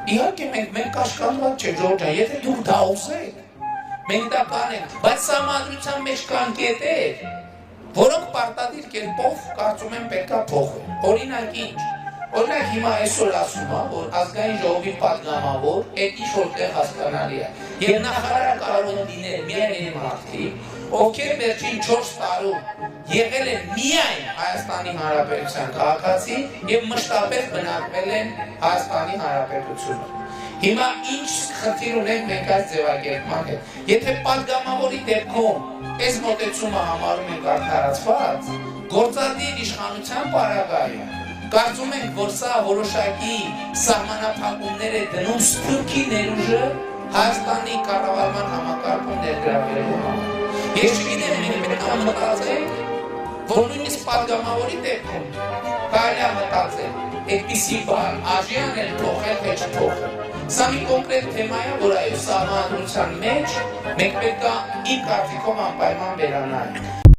Իհարկե մենք կաշկանդված չենք ժողովուրդ, եթե դուք դա ուզեք, մենք դա կանենք, բայց սահմանադրության մեջ կան կետեր, որոնք պարտադիր կերպով կարծում եմ պետք է փոխվեն։ Օրինակ ինչ։ Օրինակ հիմա այսօր ասում է, որ ազգային ժողովի падգամավոր այդ ինչ-որ տեղ հասկանալի է։ Եվ նախարարը կարող են լինել միայն այն մարդիկ, ովքեր վերջին 4 տարում եղել են միայն Հայաստանի Հանրապետության քաղաքացի եւ մշտապես բնակվել են Հայաստանի Հանրապետությունում։ Հիմա ինչ խնդիր ունենք մենք այս ձևակերպման հետ։ Եթե падգամավորի դեպքում այս մոտեցումը համարում ենք արդարացված, գործադիր իշխանության պարագայում կարծում ենք, որ սա որոշակի սահմանափակումներ է դնում Սփյուռքի ներուժը Հայաստանի կառավարման համակարգում ներգրավելու համար։ Ես չգիտեմ, մենք պետք է մտածենք, որ նույնիսկ падգամավորի դեպքում կարելի է մտածել, այդպիսի բան արժի անել փոխել, թե չփոխել։ Սա մի կոնկրետ թեմա է, որ այո սահմանադրության մեջ մենք պետք է իմ կարծիքով անպայման վերանայենք։